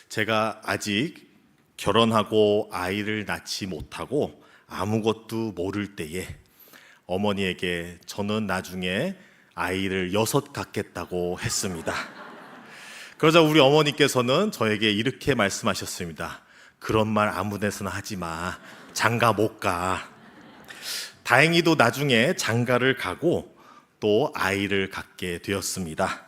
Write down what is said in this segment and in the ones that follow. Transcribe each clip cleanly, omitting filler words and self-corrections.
제가 아직 결혼하고 아이를 낳지 못하고 아무것도 모를 때에 어머니에게 저는 나중에 아이를 6 갖겠다고 했습니다. 그러자 우리 어머니께서는 저에게 이렇게 말씀하셨습니다. 그런 말 아무 데서나 하지 마. 장가 못 가. 다행히도 나중에 장가를 가고 또 아이를 갖게 되었습니다.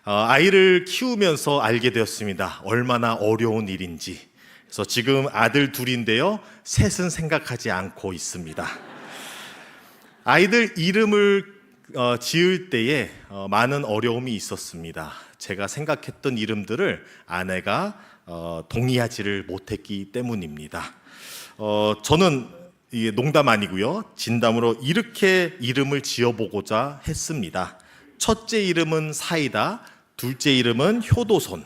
아이를 키우면서 알게 되었습니다. 얼마나 어려운 일인지. 그래서 지금 아들 2인데요. 셋은 생각하지 않고 있습니다. 아이들 이름을 지을 때에 많은 어려움이 있었습니다. 제가 생각했던 이름들을 아내가 동의하지를 못했기 때문입니다. 저는 이게 농담 아니고요. 진담으로 이렇게 이름을 지어보고자 했습니다. 첫째 이름은 사이다, 둘째 이름은 효도손.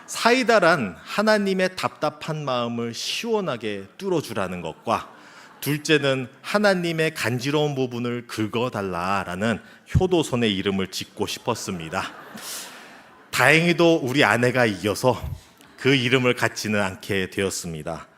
사이다란 하나님의 답답한 마음을 시원하게 뚫어주라는 것과, 둘째는 하나님의 간지러운 부분을 긁어달라라는 효도손의 이름을 짓고 싶었습니다. 다행히도 우리 아내가 이겨서 그 이름을 갖지는 않게 되었습니다.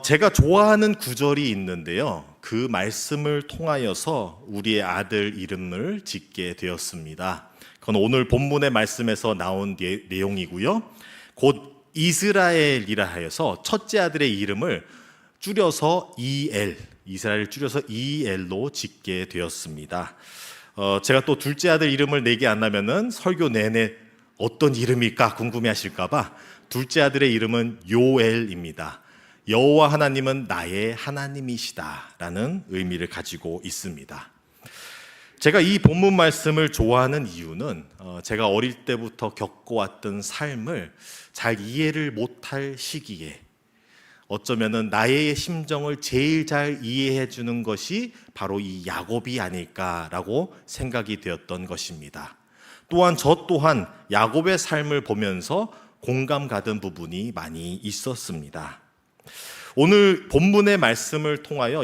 제가 좋아하는 구절이 있는데요. 그 말씀을 통하여서 우리의 아들 이름을 짓게 되었습니다. 그건 오늘 본문의 말씀에서 나온 내용이고요. 곧 이스라엘이라 하여서 첫째 아들의 이름을 줄여서 이스라엘을 줄여서 이엘로 짓게 되었습니다. 제가 또 둘째 아들 이름을 내게 안 하면은 설교 내내 어떤 이름일까 궁금해하실까봐 둘째 아들의 이름은 요엘입니다. 여호와 하나님은 나의 하나님이시다라는 의미를 가지고 있습니다. 제가 이 본문 말씀을 좋아하는 이유는 제가 어릴 때부터 겪어왔던 삶을 잘 이해를 못할 시기에 어쩌면은 나의 심정을 제일 잘 이해해 주는 것이 바로 이 야곱이 아닐까라고 생각이 되었던 것입니다. 또한 저 또한 야곱의 삶을 보면서 공감 가던 부분이 많이 있었습니다. 오늘 본문의 말씀을 통하여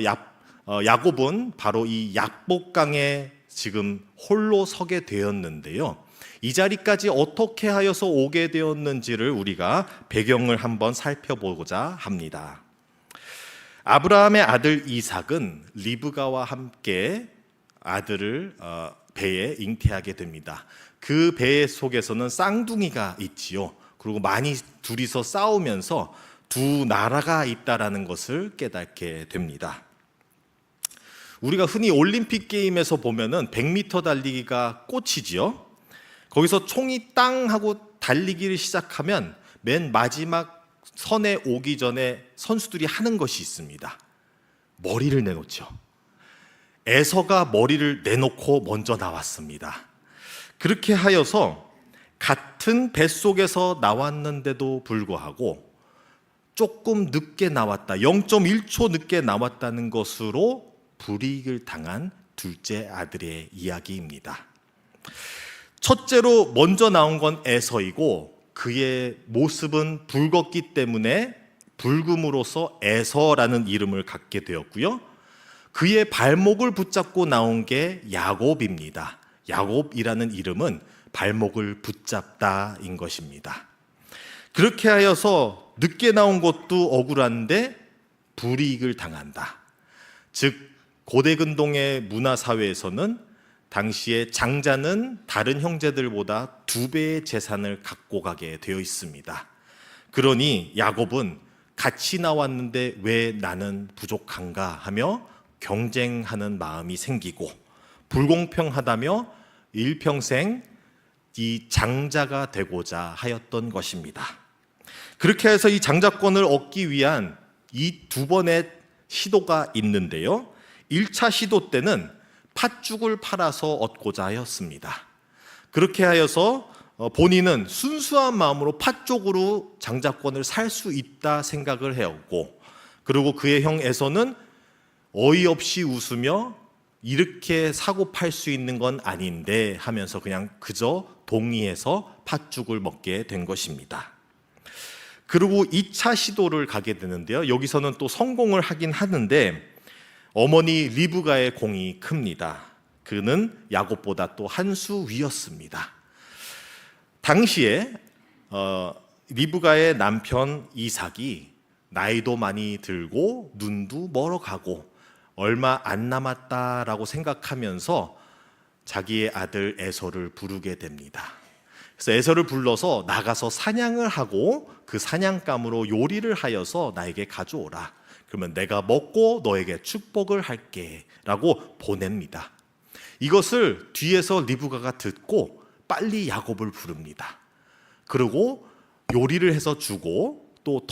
야곱은 바로 이 약복강에 지금 홀로 서게 되었는데요. 이 자리까지 어떻게 하여서 오게 되었는지를 우리가 배경을 한번 살펴보고자 합니다. 아브라함의 아들 이삭은 리브가와 함께 아들을 배에 잉태하게 됩니다. 그 배 속에서는 쌍둥이가 있지요. 그리고 많이 둘이서 싸우면서 두 나라가 있다라는 것을 깨닫게 됩니다. 우리가 흔히 올림픽 게임에서 보면은 100m 달리기가 꽃이지요. 거기서 총이 땅 하고 달리기를 시작하면 맨 마지막 선에 오기 전에 선수들이 하는 것이 있습니다. 머리를 내놓죠. 에서가 머리를 내놓고 먼저 나왔습니다. 그렇게 하여서 같은 뱃속에서 나왔는데도 불구하고 조금 늦게 나왔다, 0.1초 늦게 나왔다는 것으로 불이익을 당한 둘째 아들의 이야기입니다. 첫째로 먼저 나온 건 에서이고 그의 모습은 붉었기 때문에 붉음으로써 에서라는 이름을 갖게 되었고요. 그의 발목을 붙잡고 나온 게 야곱입니다. 야곱이라는 이름은 발목을 붙잡다인 것입니다. 그렇게 하여서 늦게 나온 것도 억울한데 불이익을 당한다. 즉 고대 근동의 문화사회에서는 당시에 장자는 다른 형제들보다 2배의 재산을 갖고 가게 되어 있습니다. 그러니 야곱은 같이 나왔는데 왜 나는 부족한가 하며 경쟁하는 마음이 생기고 불공평하다며 일평생 이 장자가 되고자 하였던 것입니다. 그렇게 해서 이 장자권을 얻기 위한 이 2번의 시도가 있는데요. 1차 시도 때는 팥죽을 팔아서 얻고자 하였습니다. 그렇게 하여서 본인은 순수한 마음으로 팥죽으로 장자권을 살 수 있다 생각을 해왔고, 그리고 그의 형 에서는 어이없이 웃으며 이렇게 사고 팔 수 있는 건 아닌데 하면서 그냥 그저 동의해서 팥죽을 먹게 된 것입니다. 그리고 2차 시도를 가게 되는데요. 여기서는 또 성공을 하긴 하는데 어머니 리브가의 공이 큽니다. 그는 야곱보다 또 한 수 위였습니다. 당시에 리브가의 남편 이삭이 나이도 많이 들고 눈도 멀어가고 얼마 안 남았다라고 생각하면서 자기의 아들 에서를 부르게 됩니다. 그래서 에서를 불러서 나가서 사냥을 하고 그 사냥감으로 요리를 하여서 나에게 가져오라. 그러면 내가 먹고 너에게 축복을 할게 라고 보냅니다. 이것을 뒤에서 리브가가 듣고 빨리 야곱을 부릅니다. 그리고 요리를 해서 주고 또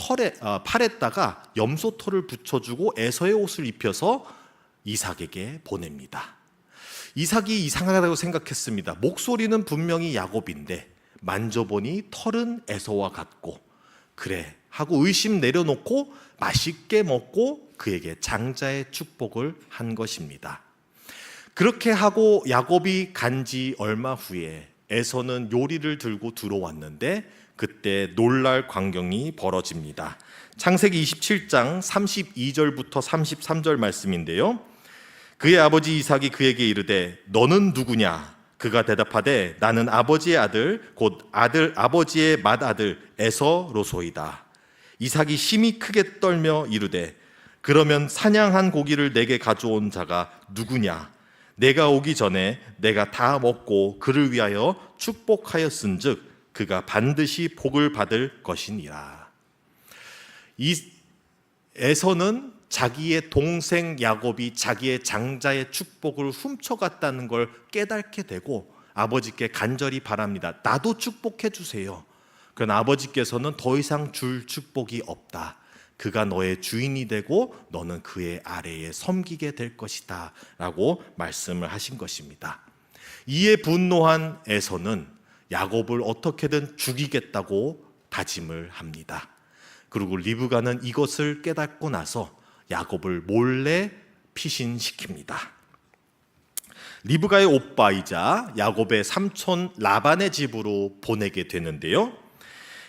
팔에다가 염소털을 붙여주고 에서의 옷을 입혀서 이삭에게 보냅니다. 이삭이 이상하다고 생각했습니다. 목소리는 분명히 야곱인데 만져보니 털은 에서와 같고, 그래 하고 의심 내려놓고 맛있게 먹고 그에게 장자의 축복을 한 것입니다. 그렇게 하고 야곱이 간지 얼마 후에 에서는 요리를 들고 들어왔는데 그때 놀랄 광경이 벌어집니다. 창세기 27장 32절부터 33절 말씀인데요. 그의 아버지 이삭이 그에게 이르되 너는 누구냐? 그가 대답하되 나는 아버지의 아들 곧 아버지의 맏아들 에서로소이다. 이삭이 심히 크게 떨며 이르되 그러면 사냥한 고기를 내게 가져온 자가 누구냐? 내가 오기 전에 내가 다 먹고 그를 위하여 축복하였은즉 그가 반드시 복을 받을 것이니라. 에서는 자기의 동생 야곱이 자기의 장자의 축복을 훔쳐갔다는 걸 깨닫게 되고 아버지께 간절히 바랍니다. 나도 축복해 주세요. 그러나 아버지께서는 더 이상 줄 축복이 없다. 그가 너의 주인이 되고 너는 그의 아래에 섬기게 될 것이다 라고 말씀을 하신 것입니다. 이에 분노한 에서는 야곱을 어떻게든 죽이겠다고 다짐을 합니다. 그리고 리브가는 이것을 깨닫고 나서 야곱을 몰래 피신시킵니다. 리브가의 오빠이자 야곱의 삼촌 라반의 집으로 보내게 되는데요.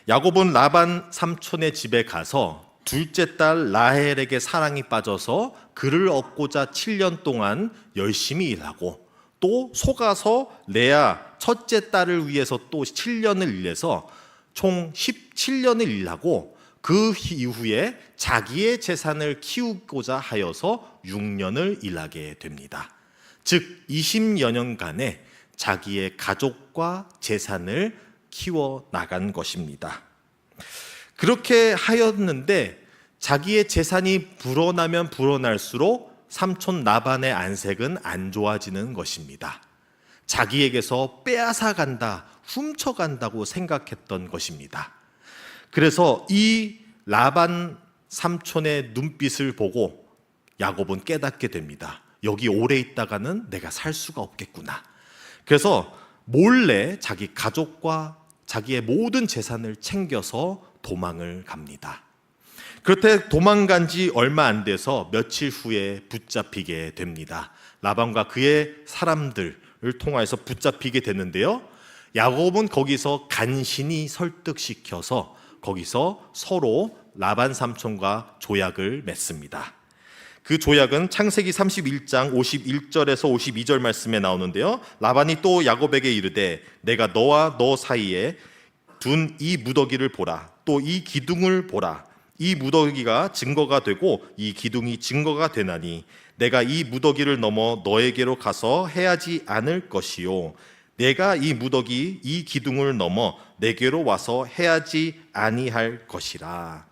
야곱은 라반 삼촌의 집에 가서 둘째 딸 라헬에게 사랑이 빠져서 그를 얻고자 7년 동안 열심히 일하고 또 속아서 레아 첫째 딸을 위해서 또 7년을 일해서 총 17년을 일하고 그 이후에 자기의 재산을 키우고자 하여서 6년을 일하게 됩니다. 즉 20여 년간의 자기의 가족과 재산을 키워나간 것입니다. 그렇게 하였는데 자기의 재산이 불어나면 불어날수록 삼촌 라반의 안색은 안 좋아지는 것입니다. 자기에게서 빼앗아 간다, 훔쳐간다고 생각했던 것입니다. 그래서 이 라반 삼촌의 눈빛을 보고 야곱은 깨닫게 됩니다. 여기 오래 있다가는 내가 살 수가 없겠구나. 그래서 몰래 자기 가족과 자기의 모든 재산을 챙겨서 도망을 갑니다. 그렇게 도망간 지 얼마 안 돼서 며칠 후에 붙잡히게 됩니다. 라반과 그의 사람들을 통하여서 붙잡히게 되는데요. 야곱은 거기서 간신히 설득시켜서 거기서 서로 라반 삼촌과 조약을 맺습니다. 그 조약은 창세기 31장 51절에서 52절 말씀에 나오는데요. 라반이 또 야곱에게 이르되 내가 너와 너 사이에 둔 이 무더기를 보라. 또 이 기둥을 보라. 이 무더기가 증거가 되고 이 기둥이 증거가 되나니 내가 이 무더기를 넘어 너에게로 가서 해하지 않을 것이요 내가 이 무더기 이 기둥을 넘어 내게로 와서 해하지 아니할 것이라.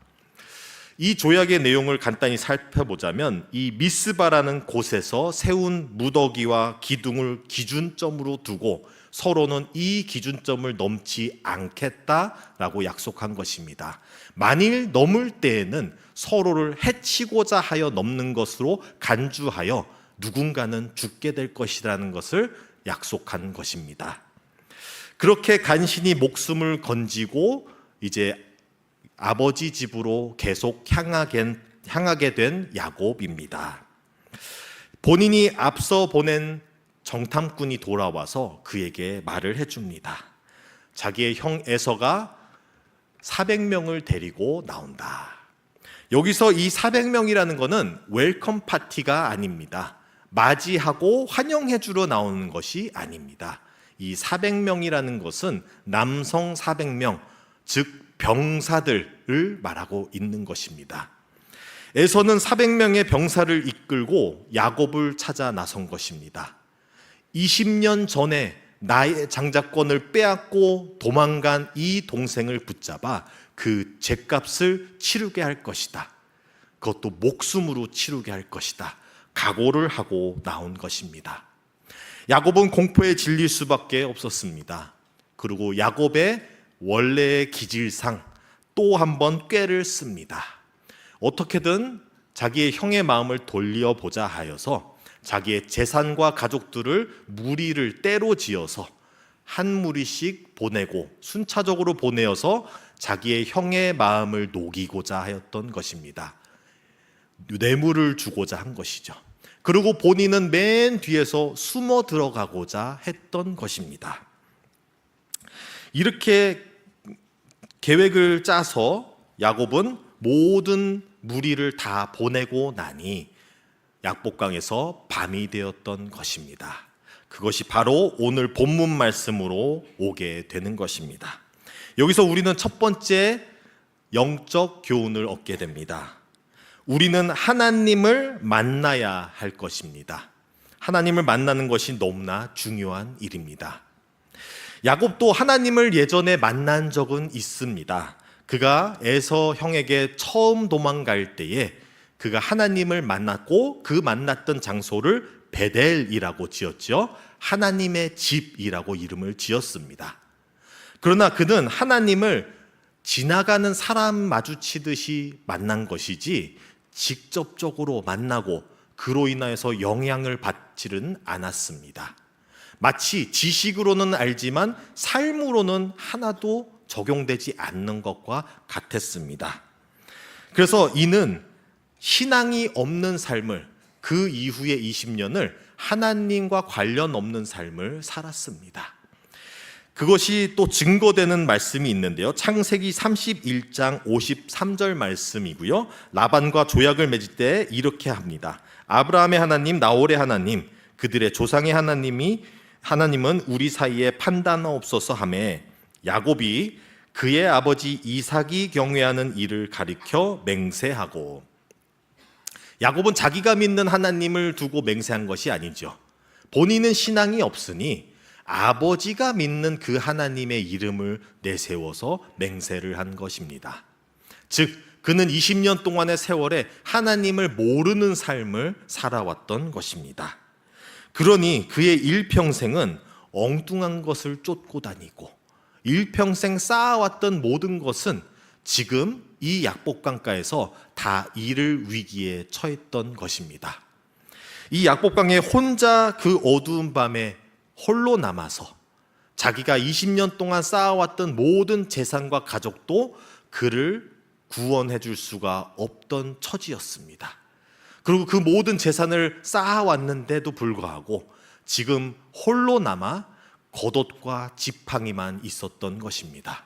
이 조약의 내용을 간단히 살펴보자면 이 미스바라는 곳에서 세운 무더기와 기둥을 기준점으로 두고 서로는 이 기준점을 넘지 않겠다라고 약속한 것입니다. 만일 넘을 때에는 서로를 해치고자 하여 넘는 것으로 간주하여 누군가는 죽게 될 것이라는 것을 약속한 것입니다. 그렇게 간신히 목숨을 건지고 이제 아버지 집으로 계속 향하게 된 야곱입니다. 본인이 앞서 보낸 정탐꾼이 돌아와서 그에게 말을 해줍니다. 자기의 형 에서가 400명을 데리고 나온다. 여기서 이 400명이라는 것은 웰컴 파티가 아닙니다. 맞이하고 환영해 주러 나오는 것이 아닙니다. 이 400명이라는 것은 남성 400명, 즉 병사들을 말하고 있는 것입니다. 에서는 400명의 병사를 이끌고 야곱을 찾아 나선 것입니다. 20년 전에 나의 장자권을 빼앗고 도망간 이 동생을 붙잡아 그 죗값을 치르게 할 것이다. 그것도 목숨으로 치르게 할 것이다. 각오를 하고 나온 것입니다. 야곱은 공포에 질릴 수밖에 없었습니다. 그리고 야곱의 원래의 기질상 또 한 번 꾀를 씁니다. 어떻게든 자기의 형의 마음을 돌려보자 하여서 자기의 재산과 가족들을 무리를 때로 지어서 한 무리씩 보내고 순차적으로 보내어서 자기의 형의 마음을 녹이고자 하였던 것입니다. 뇌물을 주고자 한 것이죠. 그리고 본인은 맨 뒤에서 숨어 들어가고자 했던 것입니다. 이렇게 계획을 짜서 야곱은 모든 무리를 다 보내고 나니 약복강에서 밤이 되었던 것입니다. 그것이 바로 오늘 본문 말씀으로 오게 되는 것입니다. 여기서 우리는 첫 번째 영적 교훈을 얻게 됩니다. 우리는 하나님을 만나야 할 것입니다. 하나님을 만나는 것이 너무나 중요한 일입니다. 야곱도 하나님을 예전에 만난 적은 있습니다. 그가 에서 형에게 처음 도망갈 때에 그가 하나님을 만났고 그 만났던 장소를 베델이라고 지었죠. 하나님의 집이라고 이름을 지었습니다. 그러나 그는 하나님을 지나가는 사람 마주치듯이 만난 것이지 직접적으로 만나고 그로 인하여서 영향을 받지는 않았습니다. 마치 지식으로는 알지만 삶으로는 하나도 적용되지 않는 것과 같았습니다. 그래서 이는 신앙이 없는 삶을, 그 이후의 20년을 하나님과 관련 없는 삶을 살았습니다. 그것이 또 증거되는 말씀이 있는데요. 창세기 31장 53절 말씀이고요. 라반과 조약을 맺을 때 이렇게 합니다. 아브라함의 하나님, 나홀의 하나님, 그들의 조상의 하나님은 우리 사이에 판단하옵소서 하며 야곱이 그의 아버지 이삭이 경외하는 이를 가리켜 맹세하고, 야곱은 자기가 믿는 하나님을 두고 맹세한 것이 아니죠. 본인은 신앙이 없으니 아버지가 믿는 그 하나님의 이름을 내세워서 맹세를 한 것입니다. 즉 그는 20년 동안의 세월에 하나님을 모르는 삶을 살아왔던 것입니다. 그러니 그의 일평생은 엉뚱한 것을 쫓고 다니고 일평생 쌓아왔던 모든 것은 지금 이 약복강가에서 다 잃을 위기에 처했던 것입니다. 이 약복강에 혼자 그 어두운 밤에 홀로 남아서 자기가 20년 동안 쌓아왔던 모든 재산과 가족도 그를 구원해 줄 수가 없던 처지였습니다. 그리고 그 모든 재산을 쌓아왔는데도 불구하고 지금 홀로 남아 겉옷과 지팡이만 있었던 것입니다.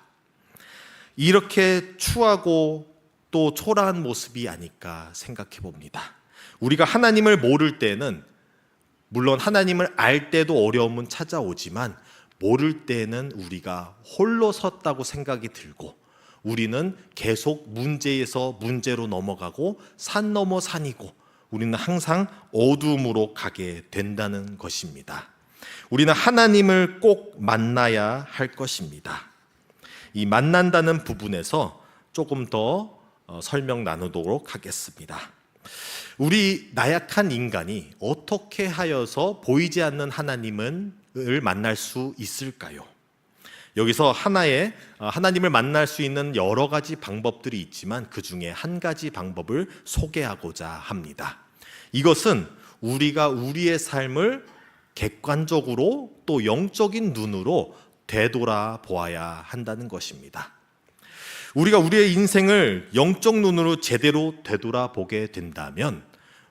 이렇게 추하고 또 초라한 모습이 아닐까 생각해 봅니다. 우리가 하나님을 모를 때는, 물론 하나님을 알 때도 어려움은 찾아오지만 모를 때는 우리가 홀로 섰다고 생각이 들고 우리는 계속 문제에서 문제로 넘어가고 산 넘어 산이고 우리는 항상 어두움으로 가게 된다는 것입니다. 우리는 하나님을 꼭 만나야 할 것입니다. 이 만난다는 부분에서 조금 더 설명 나누도록 하겠습니다. 우리 나약한 인간이 어떻게 하여서 보이지 않는 하나님을 만날 수 있을까요? 여기서 하나님을 만날 수 있는 여러 가지 방법들이 있지만 그 중에 한 가지 방법을 소개하고자 합니다. 이것은 우리가 우리의 삶을 객관적으로 또 영적인 눈으로 되돌아보아야 한다는 것입니다. 우리가 우리의 인생을 영적 눈으로 제대로 되돌아보게 된다면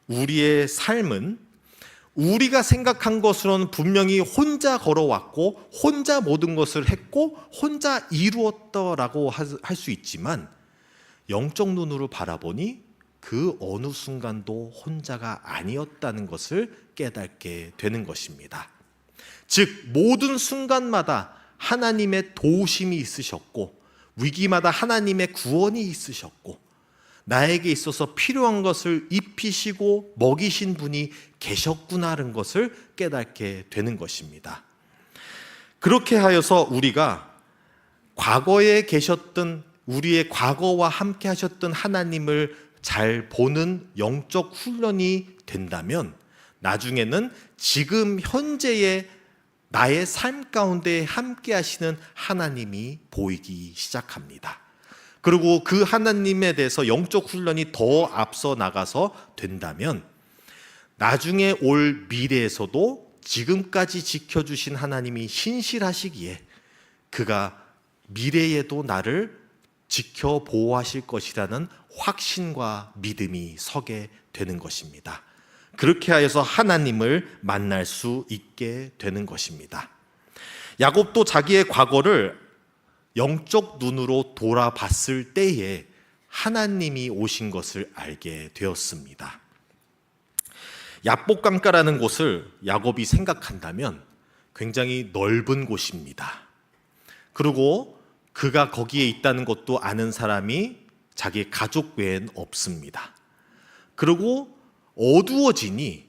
우리의 삶은 우리가 생각한 것으로는 분명히 혼자 걸어왔고 혼자 모든 것을 했고 혼자 이루었다라고 할 수 있지만 영적 눈으로 바라보니 그 어느 순간도 혼자가 아니었다는 것을 깨닫게 되는 것입니다. 즉 모든 순간마다 하나님의 도우심이 있으셨고 위기마다 하나님의 구원이 있으셨고 나에게 있어서 필요한 것을 입히시고 먹이신 분이 계셨구나라는 것을 깨닫게 되는 것입니다. 그렇게 하여서 우리가 과거에 계셨던 우리의 과거와 함께 하셨던 하나님을 잘 보는 영적 훈련이 된다면 나중에는 지금 현재의 나의 삶 가운데 함께 하시는 하나님이 보이기 시작합니다. 그리고 그 하나님에 대해서 영적 훈련이 더 앞서 나가서 된다면 나중에 올 미래에서도 지금까지 지켜주신 하나님이 신실하시기에 그가 미래에도 나를 지켜 보호하실 것이라는 확신과 믿음이 서게 되는 것입니다. 그렇게 하여서 하나님을 만날 수 있게 되는 것입니다. 야곱도 자기의 과거를 영적 눈으로 돌아봤을 때에 하나님이 오신 것을 알게 되었습니다. 야복강가라는 곳을 야곱이 생각한다면 굉장히 넓은 곳입니다. 그리고 그가 거기에 있다는 것도 아는 사람이 자기 가족 외엔 없습니다. 그리고 어두워지니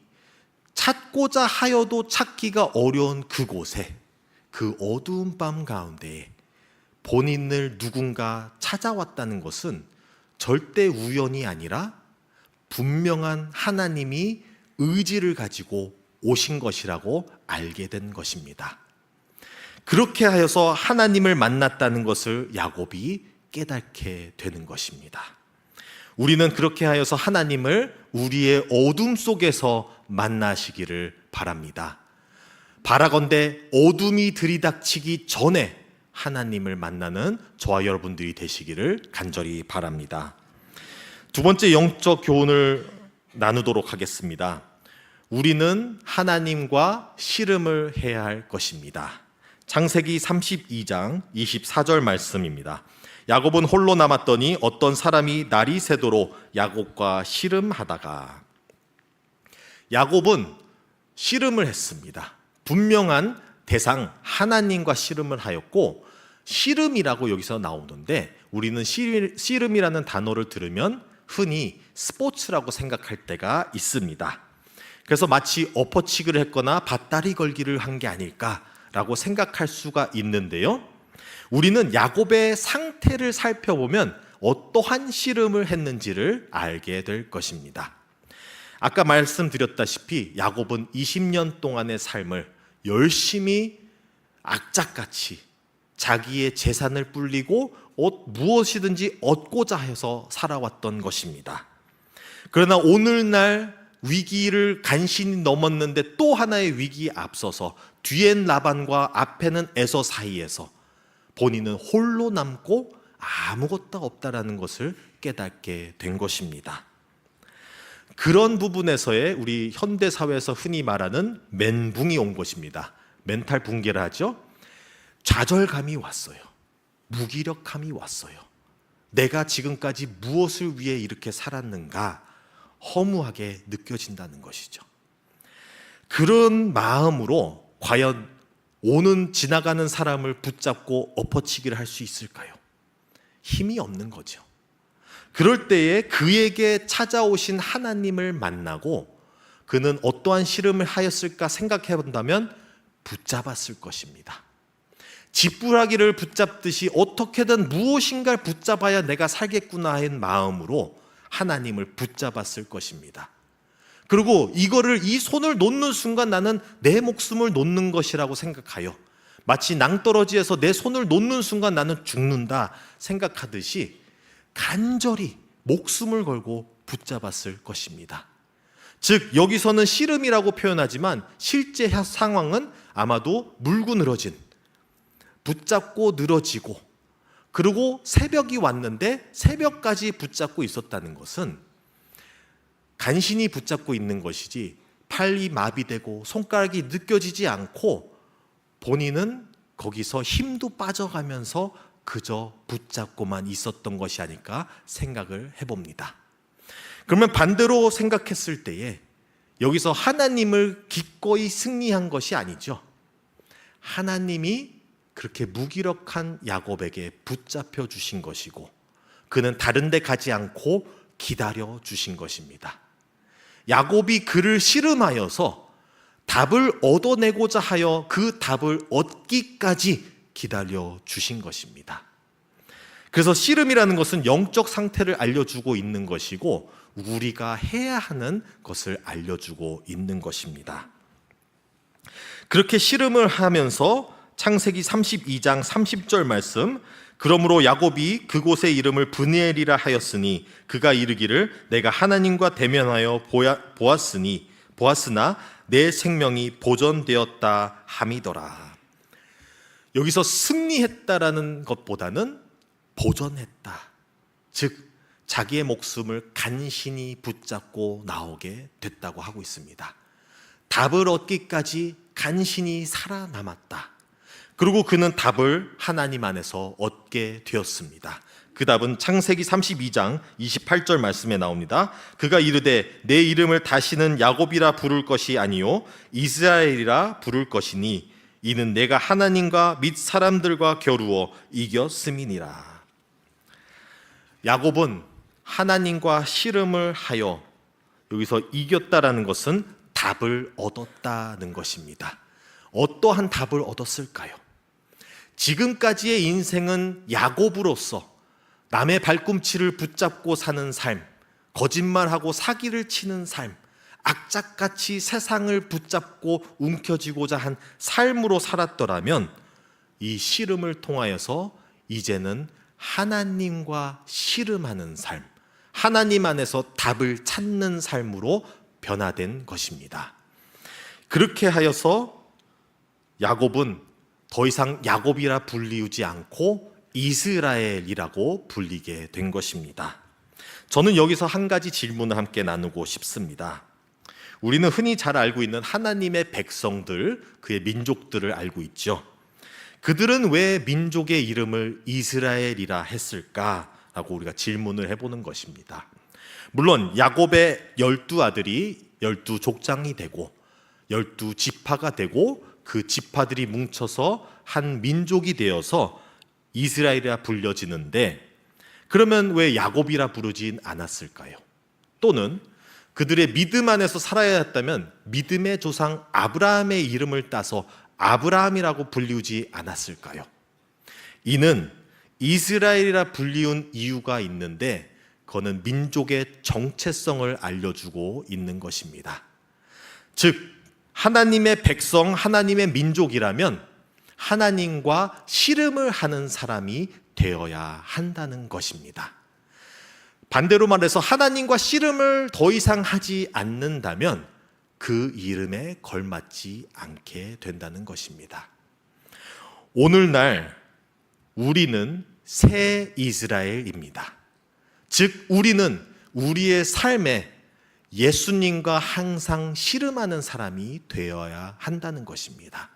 찾고자 하여도 찾기가 어려운 그곳에 그 어두운 밤 가운데에 본인을 누군가 찾아왔다는 것은 절대 우연이 아니라 분명한 하나님이 의지를 가지고 오신 것이라고 알게 된 것입니다. 그렇게 하여서 하나님을 만났다는 것을 야곱이 깨닫게 되는 것입니다. 우리는 그렇게 하여서 하나님을 우리의 어둠 속에서 만나시기를 바랍니다. 바라건대 어둠이 들이닥치기 전에 하나님을 만나는 저와 여러분들이 되시기를 간절히 바랍니다. 두 번째 영적 교훈을 나누도록 하겠습니다. 우리는 하나님과 씨름을 해야 할 것입니다. 창세기 32장 24절 말씀입니다. 야곱은 홀로 남았더니 어떤 사람이 날이 새도록 야곱과 씨름하다가, 야곱은 씨름을 했습니다. 분명한 대상 하나님과 씨름을 하였고, 씨름이라고 여기서 나오는데 우리는 씨름이라는 단어를 들으면 흔히 스포츠라고 생각할 때가 있습니다. 그래서 마치 엎어치기를 했거나 밧다리 걸기를 한 게 아닐까라고 생각할 수가 있는데요, 우리는 야곱의 상태를 살펴보면 어떠한 씨름을 했는지를 알게 될 것입니다. 아까 말씀드렸다시피 야곱은 20년 동안의 삶을 열심히 악착같이 자기의 재산을 불리고 무엇이든지 얻고자 해서 살아왔던 것입니다. 그러나 오늘날 위기를 간신히 넘었는데 또 하나의 위기에 앞서서 뒤엔 라반과 앞에는 에서 사이에서 본인은 홀로 남고 아무것도 없다라는 것을 깨닫게 된 것입니다. 그런 부분에서의 우리 현대사회에서 흔히 말하는 멘붕이 온 것입니다. 멘탈 붕괴를 하죠. 좌절감이 왔어요. 무기력함이 왔어요. 내가 지금까지 무엇을 위해 이렇게 살았는가 허무하게 느껴진다는 것이죠. 그런 마음으로 과연 오는 지나가는 사람을 붙잡고 엎어치기를 할 수 있을까요? 힘이 없는 거죠. 그럴 때에 그에게 찾아오신 하나님을 만나고 그는 어떠한 씨름을 하였을까 생각해 본다면 붙잡았을 것입니다. 지푸라기를 붙잡듯이 어떻게든 무엇인가를 붙잡아야 내가 살겠구나 하는 마음으로 하나님을 붙잡았을 것입니다. 그리고 이 손을 놓는 순간 나는 내 목숨을 놓는 것이라고 생각하여 마치 낭떠러지에서 내 손을 놓는 순간 나는 죽는다 생각하듯이 간절히 목숨을 걸고 붙잡았을 것입니다. 즉 여기서는 씨름이라고 표현하지만 실제 상황은 아마도 물고 늘어진, 붙잡고 늘어지고, 그리고 새벽이 왔는데 새벽까지 붙잡고 있었다는 것은 간신히 붙잡고 있는 것이지 팔이 마비되고 손가락이 느껴지지 않고 본인은 거기서 힘도 빠져가면서 그저 붙잡고만 있었던 것이 아닐까 생각을 해봅니다. 그러면 반대로 생각했을 때에 여기서 하나님을 기꺼이 승리한 것이 아니죠. 하나님이 그렇게 무기력한 야곱에게 붙잡혀 주신 것이고, 그는 다른 데 가지 않고 기다려 주신 것입니다. 야곱이 그를 씨름하여서 답을 얻어내고자 하여 그 답을 얻기까지 기다려 주신 것입니다. 그래서 씨름이라는 것은 영적 상태를 알려주고 있는 것이고, 우리가 해야 하는 것을 알려주고 있는 것입니다. 그렇게 씨름을 하면서 창세기 32장 30절 말씀, 그러므로 야곱이 그곳의 이름을 브니엘이라 하였으니 그가 이르기를 내가 하나님과 대면하여 보았으나 내 생명이 보존되었다 함이더라. 여기서 승리했다라는 것보다는 보존했다, 즉 자기의 목숨을 간신히 붙잡고 나오게 됐다고 하고 있습니다. 답을 얻기까지 간신히 살아남았다. 그리고 그는 답을 하나님 안에서 얻게 되었습니다. 그 답은 창세기 32장 28절 말씀에 나옵니다. 그가 이르되 내 이름을 다시는 야곱이라 부를 것이 아니요 이스라엘이라 부를 것이니 이는 내가 하나님과 및 사람들과 겨루어 이겼음이니라. 야곱은 하나님과 씨름을 하여 여기서 이겼다라는 것은 답을 얻었다는 것입니다. 어떠한 답을 얻었을까요? 지금까지의 인생은 야곱으로서 남의 발꿈치를 붙잡고 사는 삶, 거짓말하고 사기를 치는 삶, 악착같이 세상을 붙잡고 움켜쥐고자 한 삶으로 살았더라면 이 씨름을 통하여서 이제는 하나님과 씨름하는 삶, 하나님 안에서 답을 찾는 삶으로 변화된 것입니다. 그렇게 하여서 야곱은 더 이상 야곱이라 불리우지 않고 이스라엘이라고 불리게 된 것입니다. 저는 여기서 한 가지 질문을 함께 나누고 싶습니다. 우리는 흔히 잘 알고 있는 하나님의 백성들, 그의 민족들을 알고 있죠. 그들은 왜 민족의 이름을 이스라엘이라 했을까라고 우리가 질문을 해보는 것입니다. 물론 야곱의 12아들이 12족장이 되고 12지파가 되고 그 지파들이 뭉쳐서 한 민족이 되어서 이스라엘이라 불려지는데, 그러면 왜 야곱이라 부르진 않았을까요? 또는 그들의 믿음 안에서 살아야 했다면 믿음의 조상 아브라함의 이름을 따서 아브라함이라고 불리우지 않았을까요? 이는 이스라엘이라 불리운 이유가 있는데, 그거는 민족의 정체성을 알려주고 있는 것입니다. 즉 하나님의 백성, 하나님의 민족이라면 하나님과 씨름을 하는 사람이 되어야 한다는 것입니다. 반대로 말해서 하나님과 씨름을 더 이상 하지 않는다면 그 이름에 걸맞지 않게 된다는 것입니다. 오늘날 우리는 새 이스라엘입니다. 즉 우리는 우리의 삶에 예수님과 항상 씨름하는 사람이 되어야 한다는 것입니다.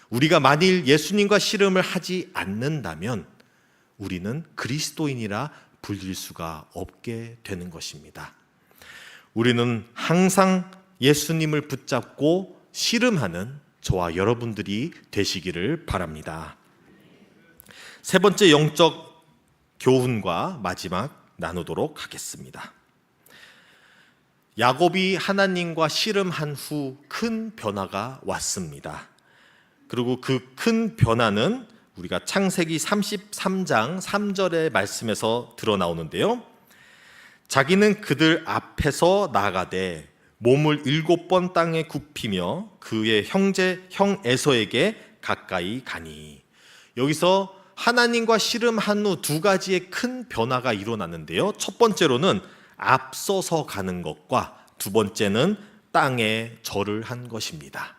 우리가 만일 예수님과 씨름을 하지 않는다면 우리는 그리스도인이라 불릴 수가 없게 되는 것입니다. 우리는 항상 예수님을 붙잡고 씨름하는 저와 여러분들이 되시기를 바랍니다. 세 번째 영적 교훈과 마지막 나누도록 하겠습니다. 야곱이 하나님과 씨름한 후 큰 변화가 왔습니다. 그리고 그 큰 변화는 우리가 창세기 33장 3절의 말씀에서 드러나오는데요. 자기는 그들 앞에서 나가되 몸을 7번 땅에 굽히며 그의 형제 형 에서에게 가까이 가니. 여기서 하나님과 씨름한 후 두 가지의 큰 변화가 일어났는데요. 첫 번째로는 앞서서 가는 것과 두 번째는 땅에 절을 한 것입니다.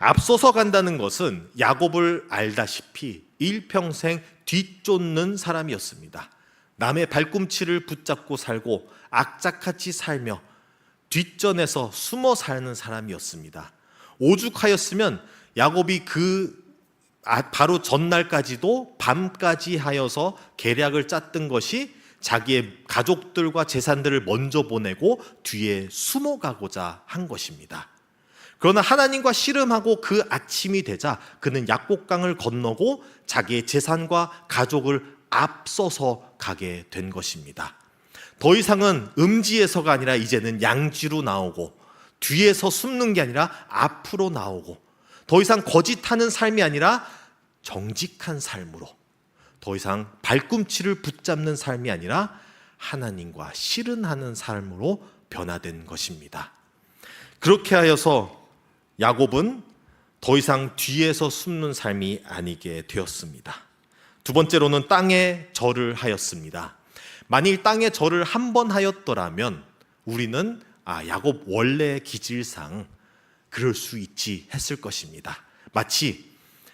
앞서서 간다는 것은 야곱을 알다시피 일평생 뒤쫓는 사람이었습니다. 남의 발꿈치를 붙잡고 살고 악착같이 살며 뒷전에서 숨어 사는 사람이었습니다. 오죽하였으면 야곱이 바로 전날까지도 밤까지 하여서 계략을 짰던 것이 자기의 가족들과 재산들을 먼저 보내고 뒤에 숨어가고자 한 것입니다. 그러나 하나님과 씨름하고 그 아침이 되자 그는 약복강을 건너고 자기의 재산과 가족을 앞서서 가게 된 것입니다. 더 이상은 음지에서가 아니라 이제는 양지로 나오고, 뒤에서 숨는 게 아니라 앞으로 나오고, 더 이상 거짓하는 삶이 아니라 정직한 삶으로, 더 이상 발꿈치를 붙잡는 삶이 아니라 하나님과 씨름하는 삶으로 변화된 것입니다. 그렇게 하여서 야곱은 더 이상 뒤에서 숨는 삶이 아니게 되었습니다. 두 번째로는 땅에 절을 하였습니다. 만일 땅에 절을 한 번 하였더라면 우리는 야곱 원래의 기질상 그럴 수 있지 했을 것입니다. 마치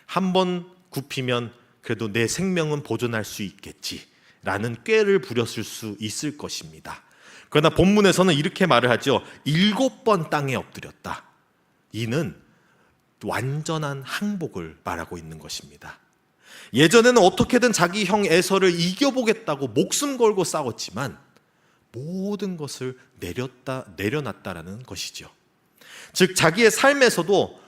한 번 굽히면 그래도 내 생명은 보존할 수 있겠지라는 꾀를 부렸을 수 있을 것입니다. 그러나 본문에서는 이렇게 말을 하죠. 7번 땅에 엎드렸다. 이는 완전한 항복을 말하고 있는 것입니다. 예전에는 어떻게든 자기 형 에서를 이겨보겠다고 목숨 걸고 싸웠지만 모든 것을 내려놨다라는 것이죠. 즉 자기의 삶에서도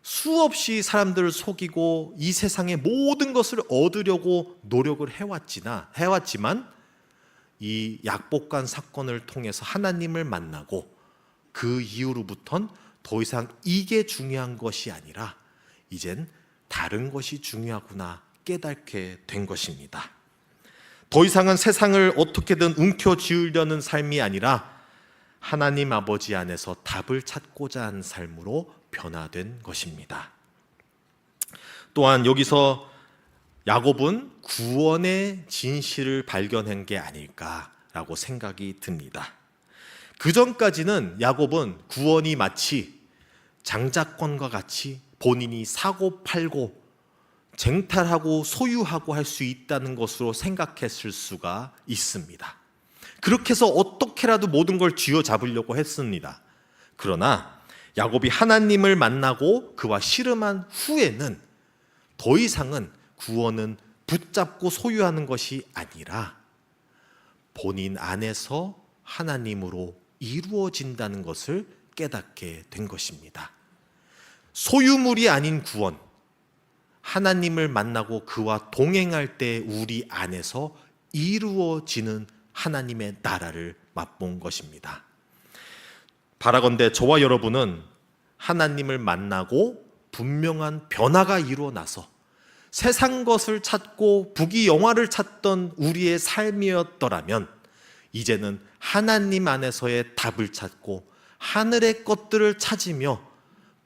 수없이 사람들을 속이고 이 세상의 모든 것을 얻으려고 노력을 해왔지만 이 약복강 사건을 통해서 하나님을 만나고 그 이후로부턴 더 이상 이게 중요한 것이 아니라 이젠 다른 것이 중요하구나 깨닫게 된 것입니다. 더 이상은 세상을 어떻게든 움켜쥐으려는 삶이 아니라 하나님 아버지 안에서 답을 찾고자 하는 삶으로 변화된 것입니다. 또한 여기서 야곱은 구원의 진실을 발견한 게 아닐까라고 생각이 듭니다. 그 전까지는 야곱은 구원이 마치 장자권과 같이 본인이 사고 팔고 쟁탈하고 소유하고 할 수 있다는 것으로 생각했을 수가 있습니다. 그렇게 해서 어떻게라도 모든 걸 쥐어잡으려고 했습니다. 그러나 야곱이 하나님을 만나고 그와 씨름한 후에는 더 이상은 구원은 붙잡고 소유하는 것이 아니라 본인 안에서 하나님으로 이루어진다는 것을 깨닫게 된 것입니다. 소유물이 아닌 구원, 하나님을 만나고 그와 동행할 때 우리 안에서 이루어지는 하나님의 나라를 맛본 것입니다. 바라건대 저와 여러분은 하나님을 만나고 분명한 변화가 일어나서 세상 것을 찾고 부귀영화를 찾던 우리의 삶이었더라면 이제는 하나님 안에서의 답을 찾고 하늘의 것들을 찾으며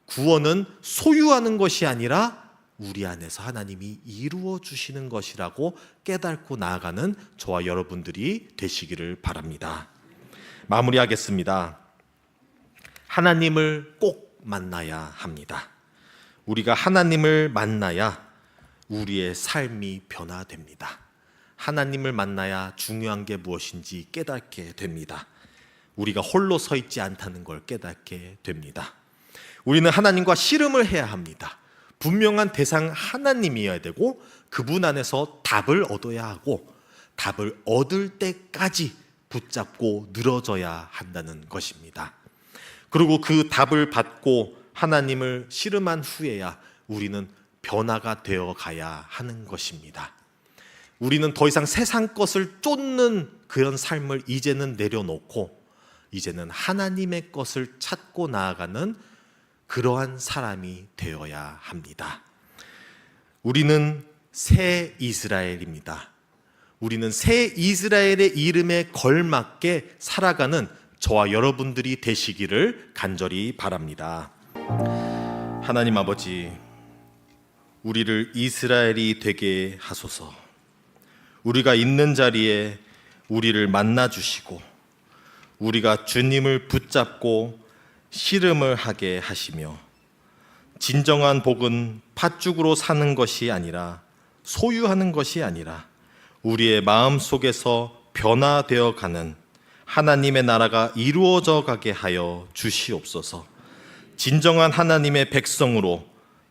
구원은 소유하는 것이 아니라 우리 안에서 하나님이 이루어 주시는 것이라고 깨닫고 나아가는 저와 여러분들이 되시기를 바랍니다. 마무리하겠습니다. 하나님을 꼭 만나야 합니다. 우리가 하나님을 만나야 우리의 삶이 변화됩니다. 하나님을 만나야 중요한 게 무엇인지 깨닫게 됩니다. 우리가 홀로 서 있지 않다는 걸 깨닫게 됩니다. 우리는 하나님과 씨름을 해야 합니다. 분명한 대상 하나님이어야 되고 그분 안에서 답을 얻어야 하고 답을 얻을 때까지 붙잡고 늘어져야 한다는 것입니다. 그리고 그 답을 받고 하나님을 씨름한 후에야 우리는 변화가 되어 가야 하는 것입니다. 우리는 더 이상 세상 것을 쫓는 그런 삶을 이제는 내려놓고 이제는 하나님의 것을 찾고 나아가는 그러한 사람이 되어야 합니다. 우리는 새 이스라엘입니다. 우리는 새 이스라엘의 이름에 걸맞게 살아가는 저와 여러분들이 되시기를 간절히 바랍니다. 하나님 아버지, 우리를 이스라엘이 되게 하소서. 우리가 있는 자리에 우리를 만나 주시고 우리가 주님을 붙잡고 씨름을 하게 하시며 진정한 복은 팥죽으로 사는 것이 아니라 소유하는 것이 아니라 우리의 마음 속에서 변화되어 가는 하나님의 나라가 이루어져 가게 하여 주시옵소서. 진정한 하나님의 백성으로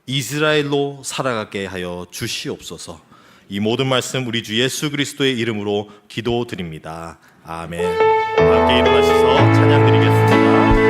이스라엘로 살아가게 하여 주시옵소서. 이 모든 말씀 우리 주 예수 그리스도의 이름으로 기도드립니다. 아멘. 함께 일어나셔서 찬양 드리겠습니다.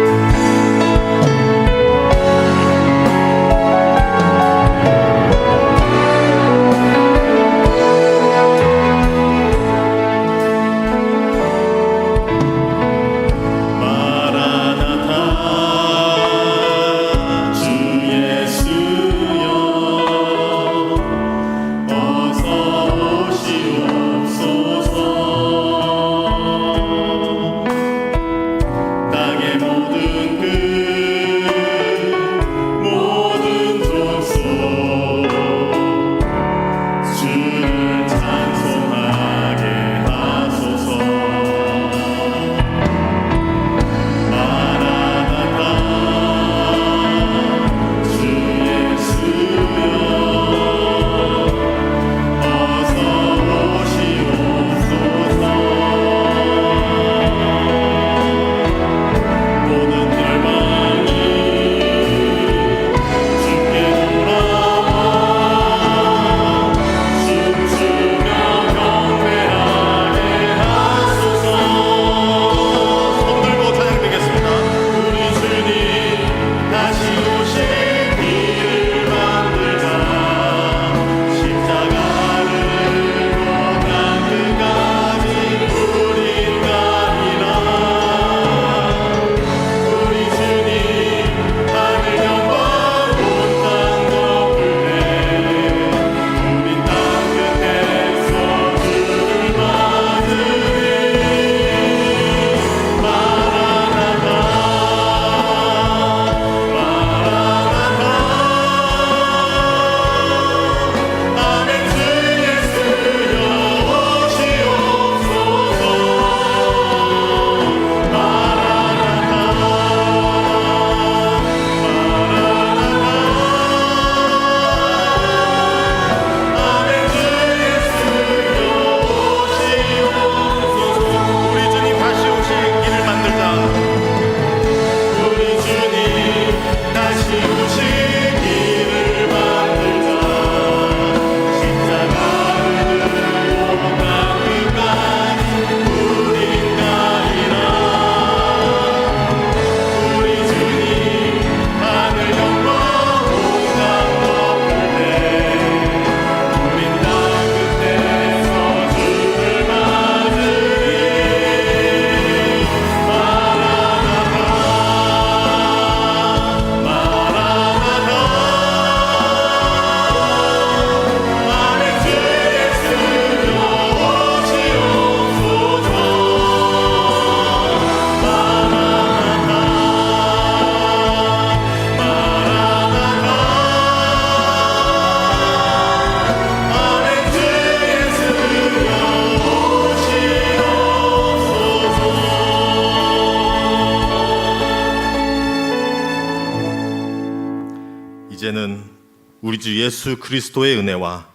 우리 주 예수 그리스도의 은혜와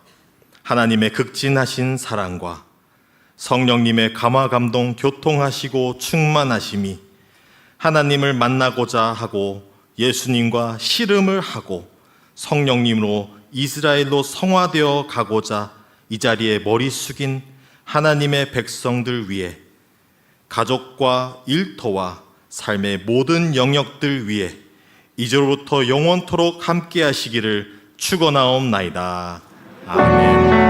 하나님의 극진하신 사랑과 성령님의 감화 감동 교통하시고 충만하심이 하나님을 만나고자 하고 예수님과 씨름을 하고 성령님으로 이스라엘로 성화되어 가고자 이 자리에 머리 숙인 하나님의 백성들 위해 가족과 일터와 삶의 모든 영역들 위해 이제로부터 영원토록 함께 하시기를 축원하옵나이다. 아멘.